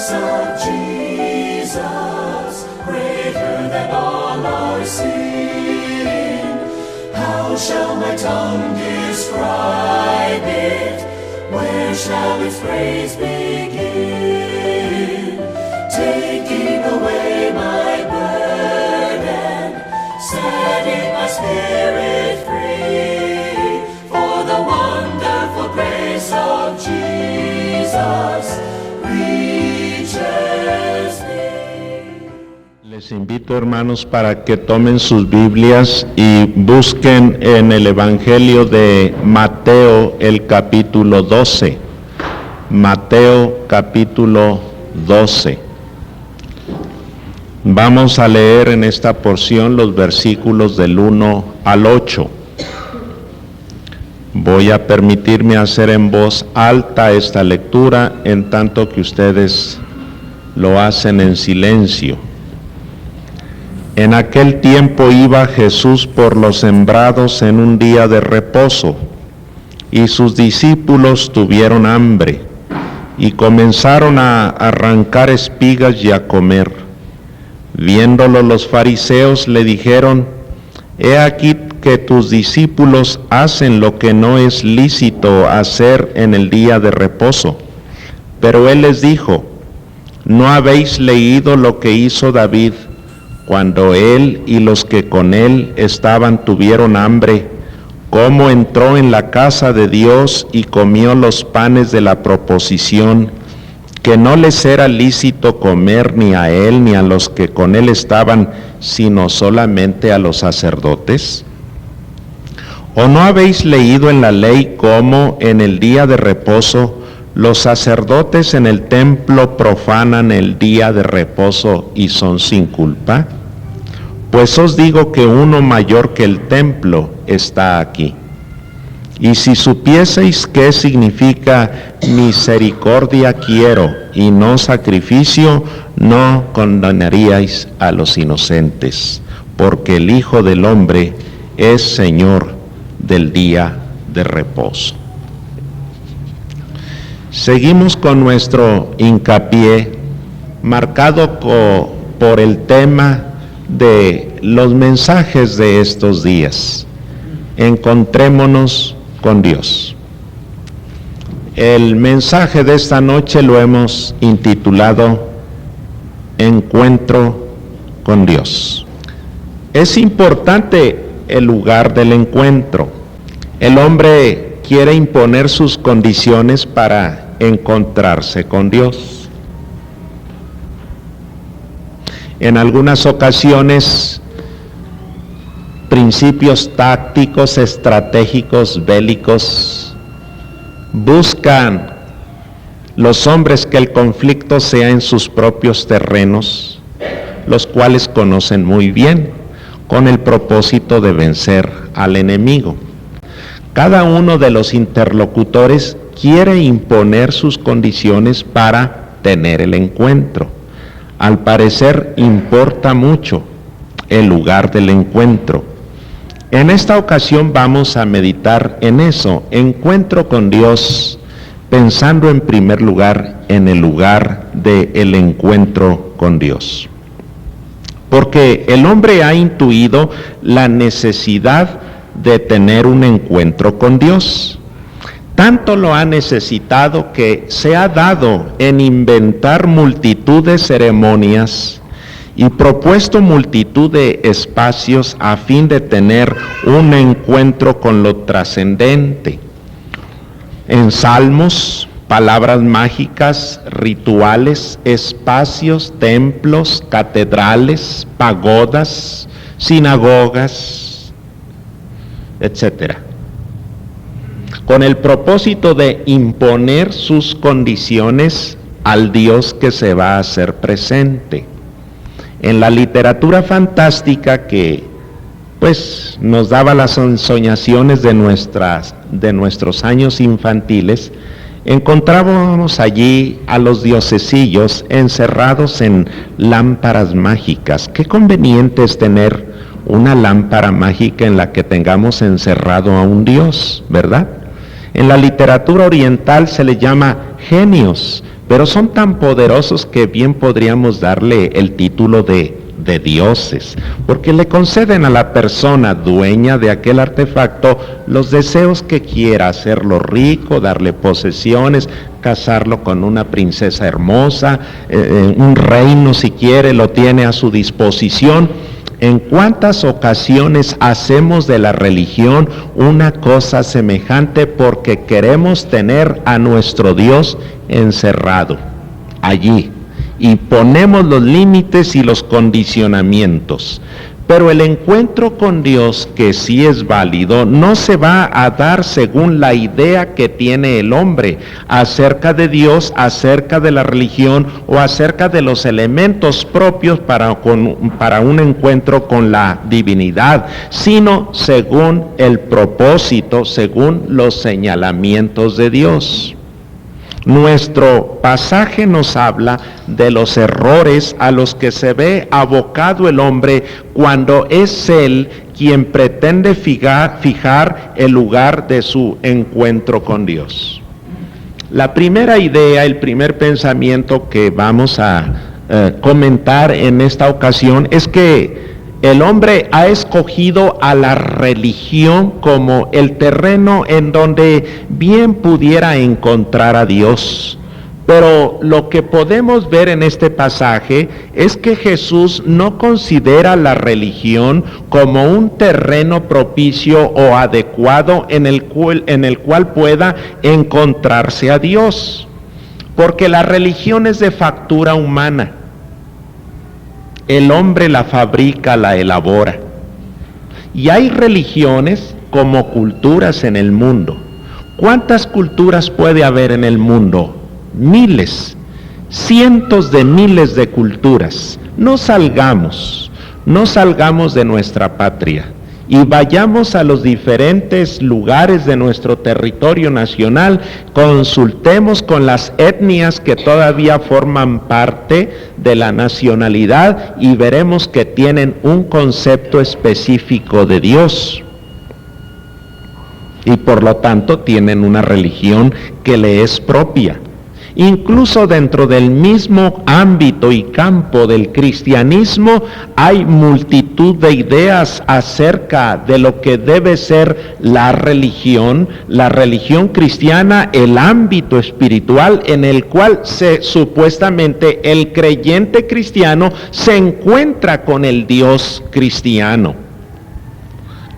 grace of Jesus, greater than all our sin. How shall my tongue describe it? Where shall its praise begin? Taking away my burden, setting my spirit free, for the wonderful grace of Jesus reaches me. Les invito, hermanos, para que tomen sus Biblias y busquen en el Evangelio de Mateo el capítulo 12. Mateo capítulo 12. Vamos a leer en esta porción los versículos del 1 al 8. Voy a permitirme hacer en voz alta esta lectura, en tanto que ustedes lo hacen en silencio. En aquel tiempo iba Jesús por los sembrados en un día de reposo, y sus discípulos tuvieron hambre, y comenzaron a arrancar espigas y a comer. Viéndolo los fariseos le dijeron: He aquí que tus discípulos hacen lo que no es lícito hacer en el día de reposo. Pero él les dijo: ¿No habéis leído lo que hizo David cuando él y los que con él estaban tuvieron hambre? Cómo entró en la casa de Dios y comió los panes de la proposición, que no les era lícito comer ni a él ni a los que con él estaban, sino solamente a los sacerdotes. ¿O no habéis leído en la ley cómo en el día de reposo los sacerdotes en el templo profanan el día de reposo y son sin culpa? Pues os digo que uno mayor que el templo está aquí. Y si supieseis qué significa misericordia quiero y no sacrificio, no condenaríais a los inocentes, porque el Hijo del Hombre es Señor del día de reposo. Seguimos con nuestro hincapié marcado por el tema de los mensajes de estos días. Encontrémonos con Dios. El mensaje de esta noche lo hemos intitulado Encuentro con Dios. Es importante el lugar del encuentro. El hombre quiere imponer sus condiciones para encontrarse con Dios. En algunas ocasiones, principios tácticos, estratégicos, bélicos, buscan los hombres que el conflicto sea en sus propios terrenos, los cuales conocen muy bien, con el propósito de vencer al enemigo. Cada uno de los interlocutores quiere imponer sus condiciones para tener el encuentro. Al parecer importa mucho el lugar del encuentro. En esta ocasión vamos a meditar en eso, encuentro con Dios, pensando en primer lugar en el lugar del encuentro con Dios. Porque el hombre ha intuido la necesidad de tener un encuentro con Dios. Tanto lo ha necesitado que se ha dado en inventar multitud de ceremonias y propuesto multitud de espacios a fin de tener un encuentro con lo trascendente. En salmos, palabras mágicas, rituales, espacios, templos, catedrales, pagodas, sinagogas, etc. Con el propósito de imponer sus condiciones al Dios que se va a hacer presente. En la literatura fantástica que nos daba las ensoñaciones de nuestros años infantiles, encontrábamos allí a los diosesillos encerrados en lámparas mágicas. Qué conveniente es tener una lámpara mágica en la que tengamos encerrado a un Dios, ¿verdad? En la literatura oriental se le llama genios, pero son tan poderosos que bien podríamos darle el título de dioses, porque le conceden a la persona dueña de aquel artefacto los deseos que quiera: hacerlo rico, darle posesiones, casarlo con una princesa hermosa, un reino si quiere, lo tiene a su disposición. ¿En cuántas ocasiones hacemos de la religión una cosa semejante porque queremos tener a nuestro Dios encerrado allí? Y ponemos los límites y los condicionamientos. Pero el encuentro con Dios, que sí es válido, no se va a dar según la idea que tiene el hombre acerca de Dios, acerca de la religión o acerca de los elementos propios para un encuentro con la divinidad, sino según el propósito, según los señalamientos de Dios. Nuestro pasaje nos habla de los errores a los que se ve abocado el hombre cuando es él quien pretende fijar el lugar de su encuentro con Dios. La primera idea, el primer pensamiento que vamos a comentar en esta ocasión es que el hombre ha escogido a la religión como el terreno en donde bien pudiera encontrar a Dios. Pero lo que podemos ver en este pasaje es que Jesús no considera la religión como un terreno propicio o adecuado en el cual pueda encontrarse a Dios, porque la religión es de factura humana. El hombre la fabrica, la elabora. Y hay religiones como culturas en el mundo. ¿Cuántas culturas puede haber en el mundo? Miles, cientos de miles de culturas. No salgamos de nuestra patria y vayamos a los diferentes lugares de nuestro territorio nacional, consultemos con las etnias que todavía forman parte de la nacionalidad y veremos que tienen un concepto específico de Dios. Y por lo tanto tienen una religión que le es propia. Incluso dentro del mismo ámbito y campo del cristianismo hay multitud de ideas acerca de lo que debe ser la religión cristiana, el ámbito espiritual en el cual supuestamente el creyente cristiano se encuentra con el Dios cristiano.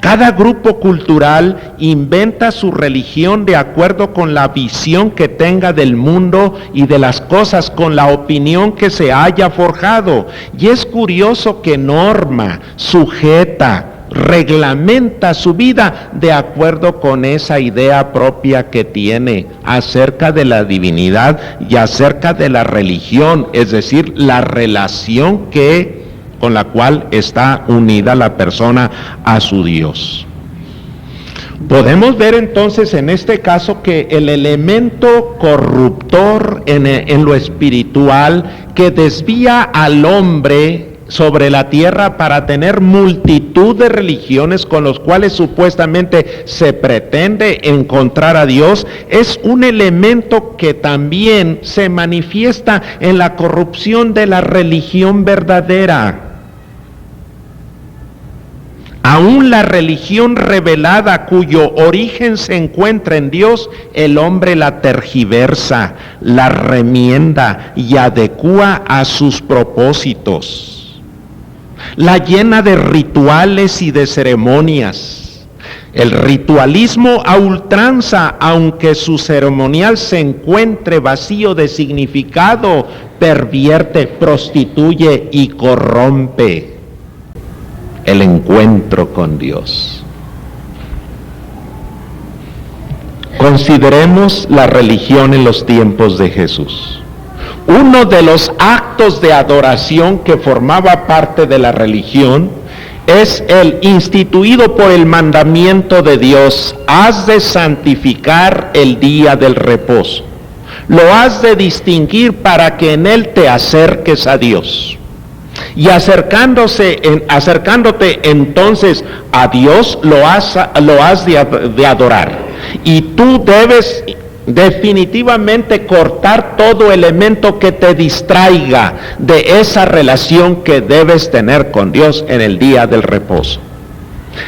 Cada grupo cultural inventa su religión de acuerdo con la visión que tenga del mundo y de las cosas, con la opinión que se haya forjado. Y es curioso que norma, sujeta, reglamenta su vida de acuerdo con esa idea propia que tiene acerca de la divinidad y acerca de la religión, es decir, la relación con la cual está unida la persona a su Dios. Podemos ver entonces en este caso que el elemento corruptor en lo espiritual que desvía al hombre sobre la tierra para tener multitud de religiones con los cuales supuestamente se pretende encontrar a Dios, es un elemento que también se manifiesta en la corrupción de la religión verdadera. Aún la religión revelada cuyo origen se encuentra en Dios, el hombre la tergiversa, la remienda y adecúa a sus propósitos. La llena de rituales y de ceremonias. El ritualismo a ultranza, aunque su ceremonial se encuentre vacío de significado, pervierte, prostituye y corrompe el encuentro con Dios. Consideremos la religión en los tiempos de Jesús. Uno de los actos de adoración que formaba parte de la religión es el instituido por el mandamiento de Dios: has de santificar el día del reposo. Lo has de distinguir para que en él te acerques a Dios. Y acercándote entonces a Dios, lo has de adorar. Y tú debes definitivamente cortar todo elemento que te distraiga de esa relación que debes tener con Dios en el día del reposo.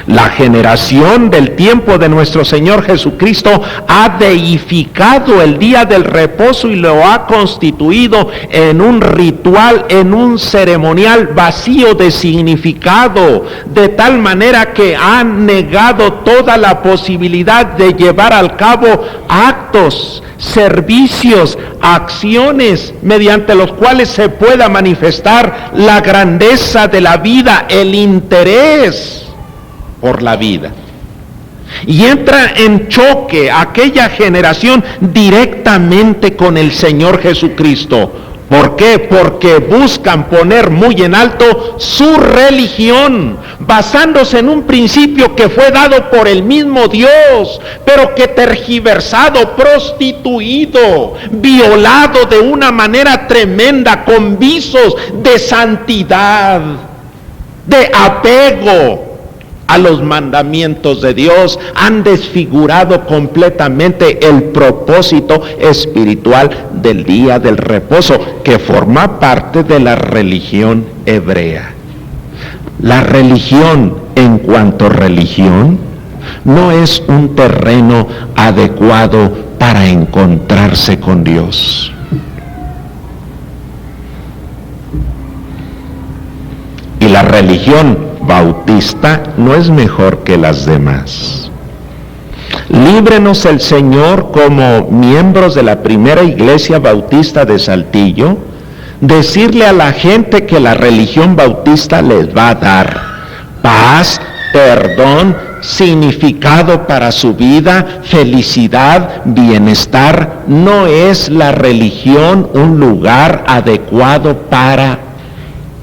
La generación del tiempo de nuestro Señor Jesucristo ha deificado el día del reposo y lo ha constituido en un ritual, en un ceremonial vacío de significado, de tal manera que han negado toda la posibilidad de llevar al cabo actos, servicios, acciones mediante los cuales se pueda manifestar la grandeza de la vida, el interés por la vida. Y entra en choque aquella generación directamente con el Señor Jesucristo. ¿Por qué? Porque buscan poner muy en alto su religión, basándose en un principio que fue dado por el mismo Dios, pero que tergiversado, prostituido, violado de una manera tremenda, con visos de santidad, de apego a los mandamientos de Dios, han desfigurado completamente el propósito espiritual del día del reposo, que forma parte de la religión hebrea. La religión, en cuanto religión, no es un terreno adecuado para encontrarse con Dios. Y la religión bautista no es mejor que las demás. Líbrenos el Señor, como miembros de la primera iglesia bautista de Saltillo, decirle a la gente que la religión bautista les va a dar paz, perdón, significado para su vida, felicidad, bienestar. No es la religión un lugar adecuado para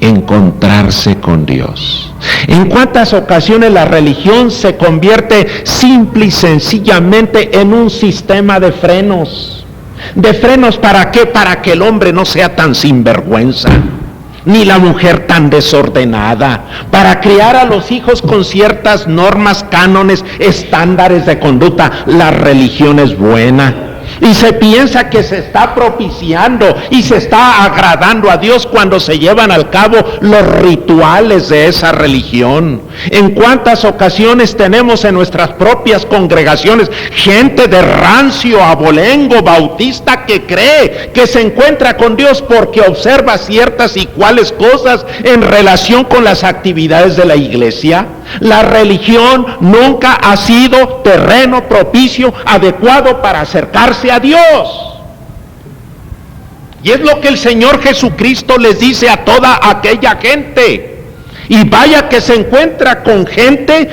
encontrarse con Dios. ¿En cuántas ocasiones la religión se convierte simple y sencillamente en un sistema de frenos? ¿De frenos para qué? Para que el hombre no sea tan sinvergüenza, ni la mujer tan desordenada, para criar a los hijos con ciertas normas, cánones, estándares de conducta. La religión es buena. Y se piensa que se está propiciando y se está agradando a Dios cuando se llevan al cabo los rituales de esa religión. ¿En cuántas ocasiones tenemos en nuestras propias congregaciones gente de rancio, abolengo, bautista, que cree que se encuentra con Dios porque observa ciertas y cuales cosas en relación con las actividades de la iglesia? La religión nunca ha sido terreno propicio, adecuado para acercarse a Dios. Y es lo que el Señor Jesucristo les dice a toda aquella gente. Y vaya que se encuentra con gente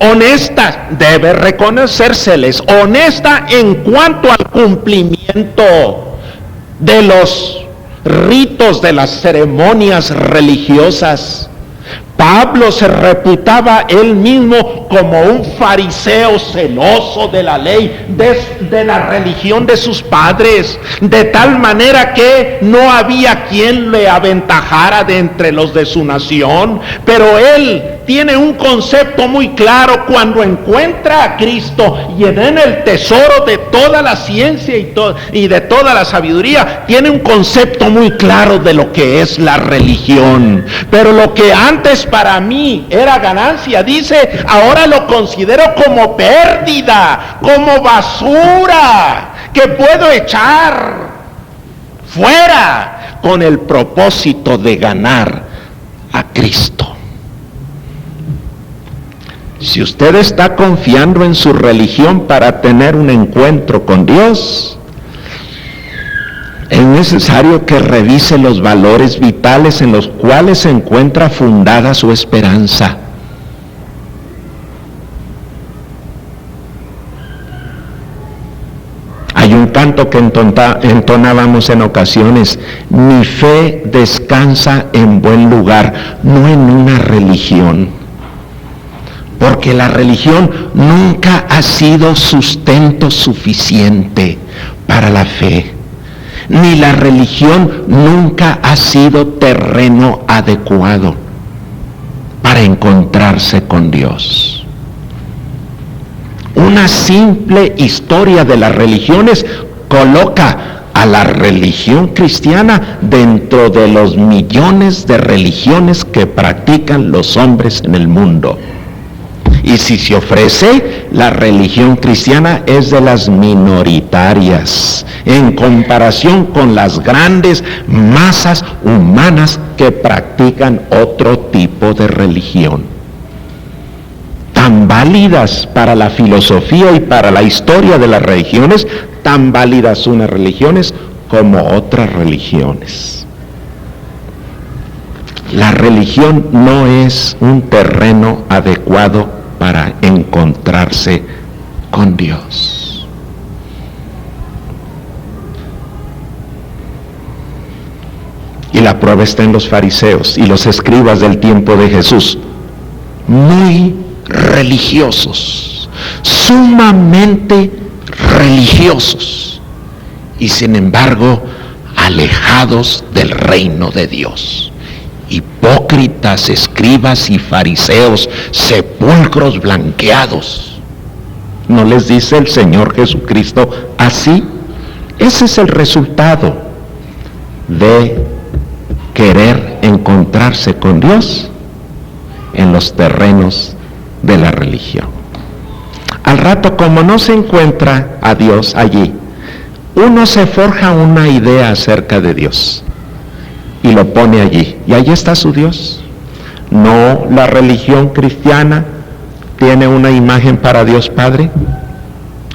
honesta, debe reconocérseles, honesta en cuanto al cumplimiento de los ritos, de las ceremonias religiosas. Pablo se reputaba él mismo como un fariseo celoso de la ley, de la religión de sus padres, de tal manera que no había quien le aventajara de entre los de su nación. Pero él tiene un concepto muy claro cuando encuentra a Cristo, y en el tesoro de toda la ciencia y de toda la sabiduría, tiene un concepto muy claro de lo que es la religión. Pero lo que antes para mí era ganancia, dice, ahora lo considero como pérdida, como basura, que puedo echar fuera con el propósito de ganar a Cristo. Si usted está confiando en su religión para tener un encuentro con Dios, es necesario que revise los valores vitales en los cuales se encuentra fundada su esperanza. Hay un canto que entonábamos en ocasiones: mi fe descansa en buen lugar, no en una religión. Porque la religión nunca ha sido sustento suficiente para la fe. Ni la religión nunca ha sido terreno adecuado para encontrarse con Dios. Una simple historia de las religiones coloca a la religión cristiana dentro de los millones de religiones que practican los hombres en el mundo. Y si se ofrece, la religión cristiana es de las minoritarias en comparación con las grandes masas humanas que practican otro tipo de religión. Tan válidas para la filosofía y para la historia de las religiones, tan válidas unas religiones como otras religiones. La religión no es un terreno adecuado para encontrarse con Dios. Y la prueba está en los fariseos y los escribas del tiempo de Jesús, muy religiosos, sumamente religiosos, y sin embargo alejados del reino de Dios. Hipócritas, escribas y fariseos, sepulcros blanqueados. ¿No les dice el Señor Jesucristo así? Ese es el resultado de querer encontrarse con Dios en los terrenos de la religión. Al rato, como no se encuentra a Dios allí, uno se forja una idea acerca de Dios y lo pone allí, y allí está su Dios. No, la religión cristiana tiene una imagen para Dios Padre,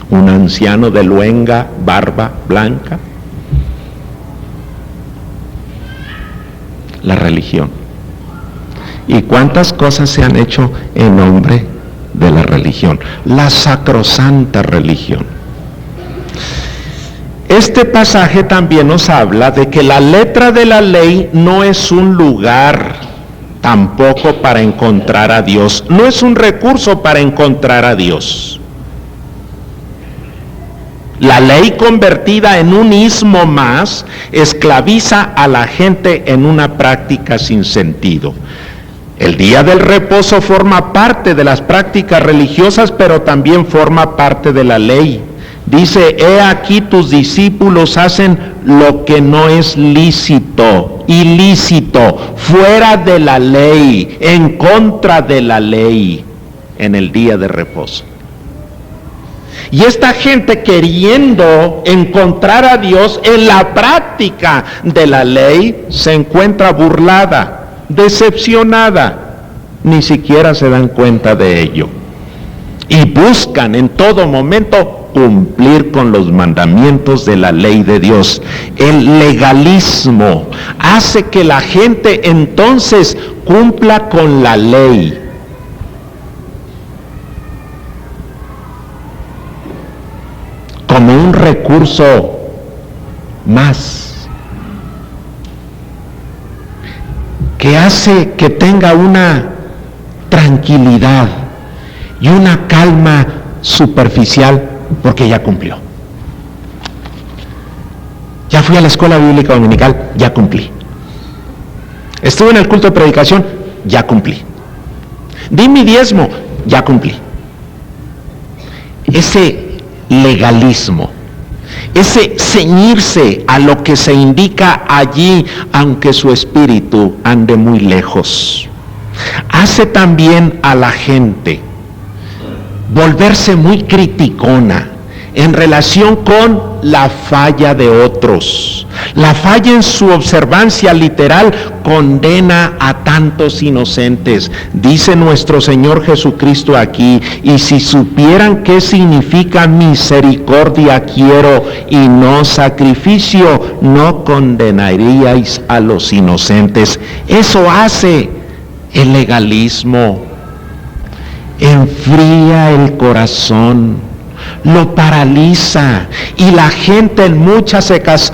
un anciano de luenga, barba blanca. La religión. ¿Y cuántas cosas se han hecho en nombre de la religión? La sacrosanta religión. Este pasaje también nos habla de que la letra de la ley no es un lugar tampoco para encontrar a Dios, no es un recurso para encontrar a Dios. La ley convertida en un ismo más esclaviza a la gente en una práctica sin sentido. El día del reposo forma parte de las prácticas religiosas, pero también forma parte de la ley. Dice, he aquí tus discípulos hacen lo que no es lícito, ilícito, fuera de la ley, en contra de la ley, en el día de reposo. Y esta gente, queriendo encontrar a Dios en la práctica de la ley, se encuentra burlada, decepcionada, ni siquiera se dan cuenta de ello. Y buscan en todo momento cumplir con los mandamientos de la ley de Dios. El legalismo hace que la gente entonces cumpla con la ley. Como un recurso más que hace que tenga una tranquilidad y una calma superficial, porque ya cumplió. Ya fui a la escuela bíblica dominical, ya cumplí. Estuve en el culto de predicación, ya cumplí. Di mi diezmo, ya cumplí. Ese legalismo, ese ceñirse a lo que se indica allí, aunque su espíritu ande muy lejos, hace también a la gente volverse muy criticona en relación con la falla de otros. La falla en su observancia literal condena a tantos inocentes. Dice nuestro Señor Jesucristo aquí, y si supieran qué significa misericordia quiero y no sacrificio, no condenaríais a los inocentes. Eso hace el legalismo. Enfría el corazón, lo paraliza, y la gente en muchas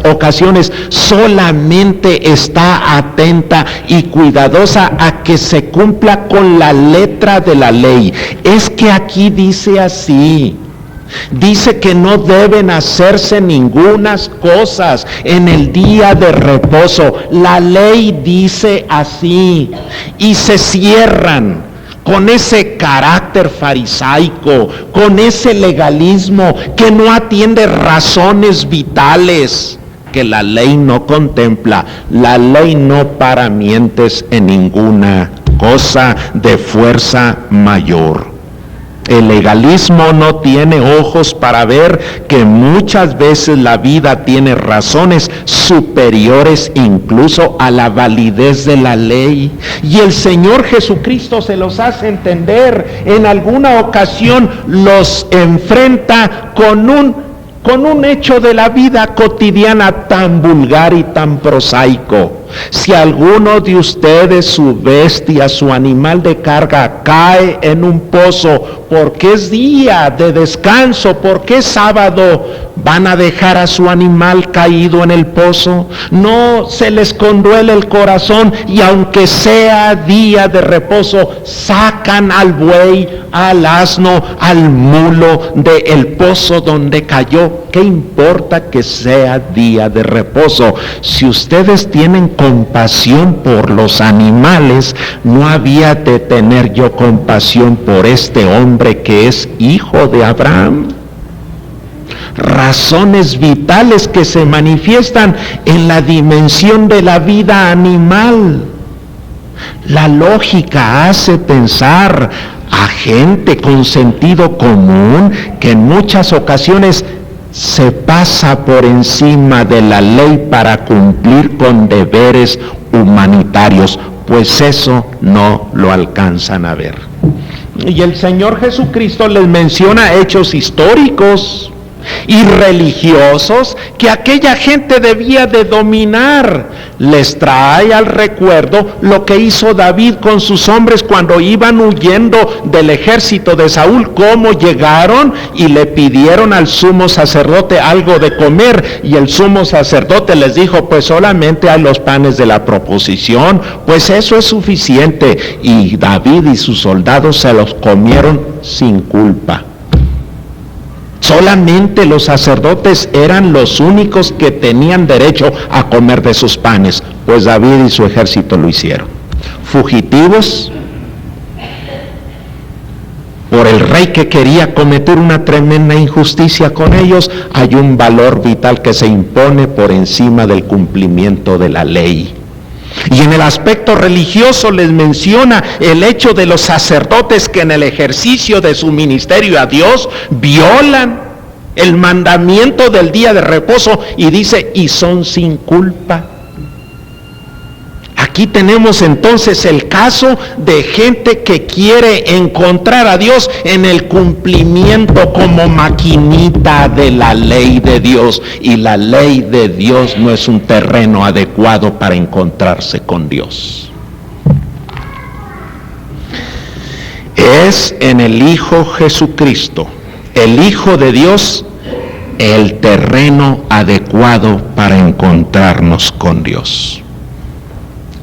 ocasiones solamente está atenta y cuidadosa a que se cumpla con la letra de la ley. Es que aquí dice así. Dice que no deben hacerse ningunas cosas en el día de reposo. La ley dice así, y se cierran con ese carácter farisaico, con ese legalismo que no atiende razones vitales que la ley no contempla. La ley no para mientes en ninguna cosa de fuerza mayor. El legalismo no tiene ojos para ver que muchas veces la vida tiene razones superiores incluso a la validez de la ley. Y el Señor Jesucristo se los hace entender. En alguna ocasión los enfrenta con un hecho de la vida cotidiana tan vulgar y tan prosaico. Si alguno de ustedes, su bestia, su animal de carga, cae en un pozo porque es día de descanso, porque es sábado, ¿van a dejar a su animal caído en el pozo? No se les conduele el corazón y aunque sea día de reposo, sacan al buey, al asno, al mulo del pozo donde cayó. ¿Qué importa que sea día de reposo? Si ustedes tienen compasión por los animales, no había de tener yo compasión por este hombre que es hijo de Abraham. Razones vitales que se manifiestan en la dimensión de la vida animal. La lógica hace pensar a gente con sentido común que en muchas ocasiones se pasa por encima de la ley para cumplir con deberes humanitarios, pues eso no lo alcanzan a ver. Y el Señor Jesucristo les menciona hechos históricos y religiosos que aquella gente debía de dominar. Les trae al recuerdo lo que hizo David con sus hombres cuando iban huyendo del ejército de Saúl, cómo llegaron y le pidieron al sumo sacerdote algo de comer, y el sumo sacerdote les dijo: pues solamente hay los panes de la proposición, pues eso es suficiente, y David y sus soldados se los comieron sin culpa. Solamente los sacerdotes eran los únicos que tenían derecho a comer de sus panes, pues David y su ejército lo hicieron. Fugitivos por el rey que quería cometer una tremenda injusticia con ellos, hay un valor vital que se impone por encima del cumplimiento de la ley. Y en el aspecto religioso les menciona el hecho de los sacerdotes que en el ejercicio de su ministerio a Dios violan el mandamiento del día de reposo, y dice: y son sin culpa. Aquí tenemos entonces el caso de gente que quiere encontrar a Dios en el cumplimiento como maquinita de la ley de Dios, y la ley de Dios no es un terreno adecuado para encontrarse con Dios. Es en el Hijo Jesucristo, el Hijo de Dios, el terreno adecuado para encontrarnos con Dios.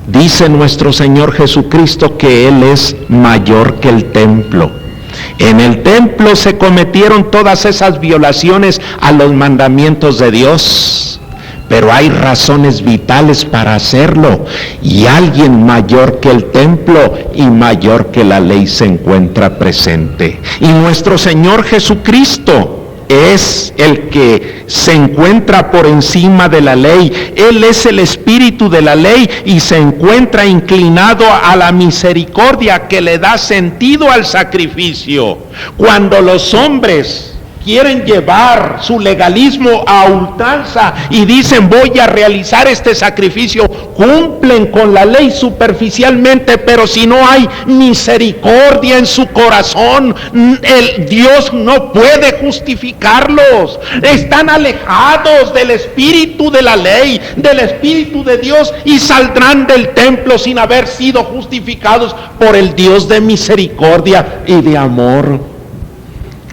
Dice nuestro Señor Jesucristo que Él es mayor que el templo. En el templo se cometieron todas esas violaciones a los mandamientos de Dios, pero hay razones vitales para hacerlo, y alguien mayor que el templo y mayor que la ley se encuentra presente. Y nuestro Señor Jesucristo es el que se encuentra por encima de la ley. Él es el espíritu de la ley y se encuentra inclinado a la misericordia que le da sentido al sacrificio. Cuando los hombres quieren llevar su legalismo a ultranza y dicen: voy a realizar este sacrificio, cumplen con la ley superficialmente, pero si no hay misericordia en su corazón, el Dios no puede justificarlos. Están alejados del espíritu de la ley, del espíritu de Dios, y saldrán del templo sin haber sido justificados por el Dios de misericordia y de amor.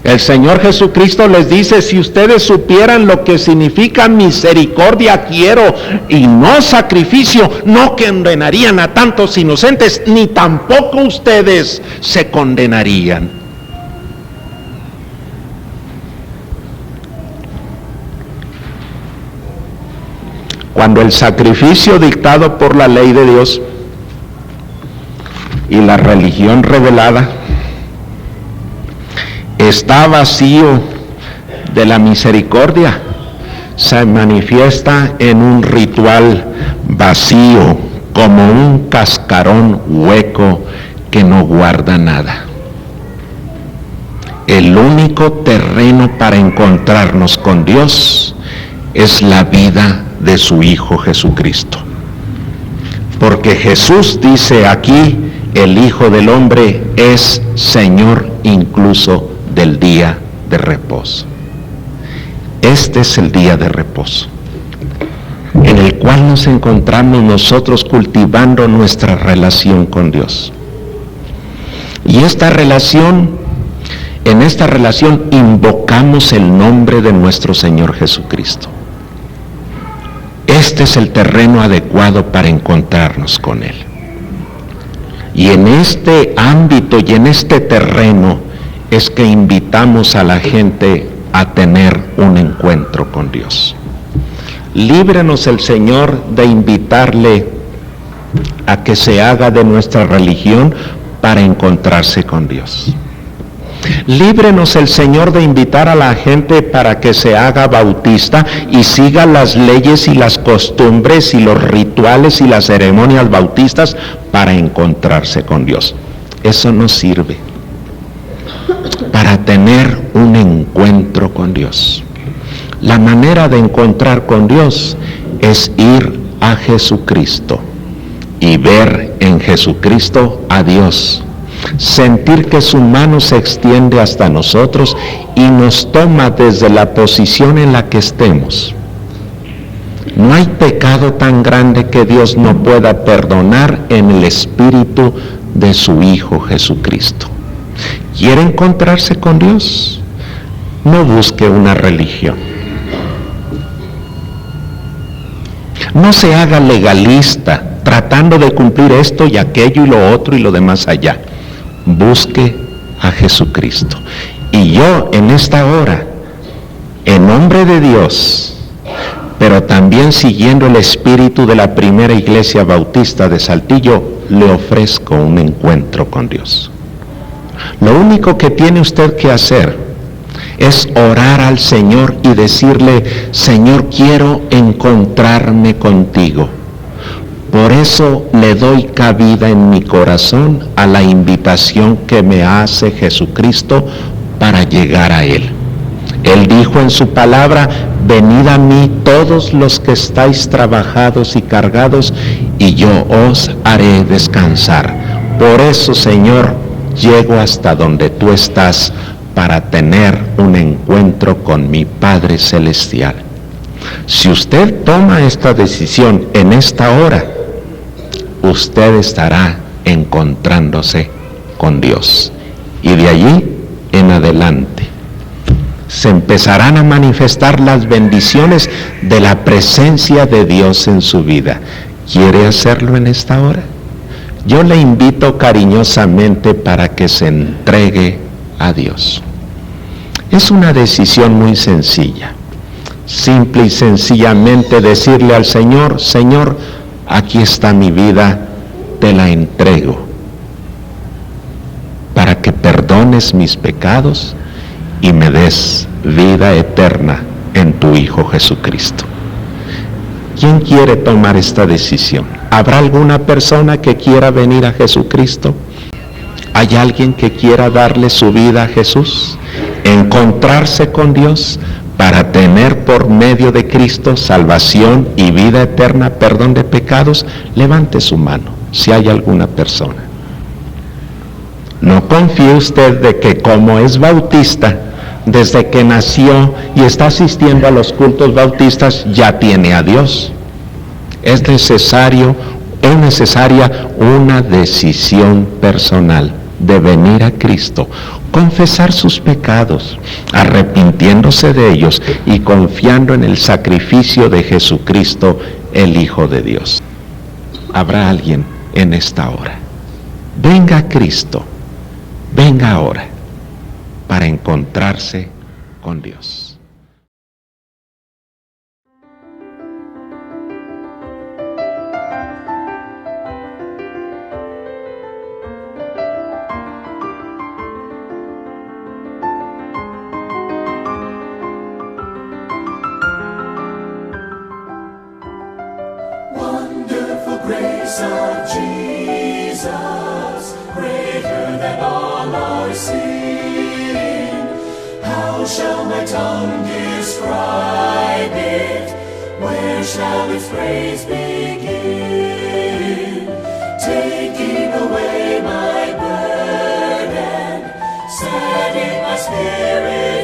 El Señor Jesucristo les dice: si ustedes supieran lo que significa misericordia quiero y no sacrificio, no condenarían a tantos inocentes, ni tampoco ustedes se condenarían. Cuando el sacrificio dictado por la ley de Dios y la religión revelada está vacío de la misericordia, se manifiesta en un ritual vacío, como un cascarón hueco que no guarda nada. El único terreno para encontrarnos con Dios es la vida de su Hijo Jesucristo. Porque Jesús dice aquí, el Hijo del Hombre es Señor incluso del día de reposo. Este es el día de reposo, en el cual nos encontramos nosotros cultivando nuestra relación con Dios. Y en esta relación invocamos el nombre de nuestro Señor Jesucristo. Este es el terreno adecuado para encontrarnos con Él. Y en este ámbito y en este terreno es que invitamos a la gente a tener un encuentro con Dios. Líbrenos el Señor de invitarle a que se haga de nuestra religión para encontrarse con Dios. Líbrenos el Señor de invitar a la gente para que se haga bautista y siga las leyes y las costumbres y los rituales y las ceremonias bautistas para encontrarse con Dios. Eso no sirve para tener un encuentro con Dios. La manera de encontrar con Dios es ir a Jesucristo y ver en Jesucristo a Dios. Sentir que su mano se extiende hasta nosotros y nos toma desde la posición en la que estemos. No hay pecado tan grande que Dios no pueda perdonar en el espíritu de su Hijo Jesucristo. ¿Quiere encontrarse con Dios? No busque una religión. No se haga legalista tratando de cumplir esto y aquello y lo otro y lo demás allá. Busque a Jesucristo. Y yo en esta hora, en nombre de Dios, pero también siguiendo el espíritu de la primera iglesia bautista de Saltillo, le ofrezco un encuentro con Dios. Lo único que tiene usted que hacer es orar al Señor y decirle: Señor, quiero encontrarme contigo. Por eso le doy cabida en mi corazón a la invitación que me hace Jesucristo para llegar a Él. Él dijo en su palabra: venid a mí todos los que estáis trabajados y cargados, y yo os haré descansar. Por eso, Señor, llego hasta donde tú estás para tener un encuentro con mi Padre Celestial. Si usted toma esta decisión en esta hora, usted estará encontrándose con Dios. Y de allí en adelante se empezarán a manifestar las bendiciones de la presencia de Dios en su vida. ¿Quiere hacerlo en esta hora? Yo le invito cariñosamente para que se entregue a Dios. Es una decisión muy sencilla. Simple y sencillamente decirle al Señor: Señor, aquí está mi vida, te la entrego, para que perdones mis pecados y me des vida eterna en tu Hijo Jesucristo. ¿Quién quiere tomar esta decisión? ¿Habrá alguna persona que quiera venir a Jesucristo? ¿Hay alguien que quiera darle su vida a Jesús? ¿Encontrarse con Dios para tener por medio de Cristo salvación y vida eterna, perdón de pecados? Levante su mano si hay alguna persona. No confíe usted de que como es bautista, desde que nació y está asistiendo a los cultos bautistas, ya tiene a Dios. Es necesaria una decisión personal de venir a Cristo, confesar sus pecados, arrepintiéndose de ellos y confiando en el sacrificio de Jesucristo, el Hijo de Dios. Habrá alguien en esta hora. Venga a Cristo, venga ahora para encontrarse con Dios. sing. How shall my tongue describe it? Where shall its praise begin? Taking away my burden, setting my spirit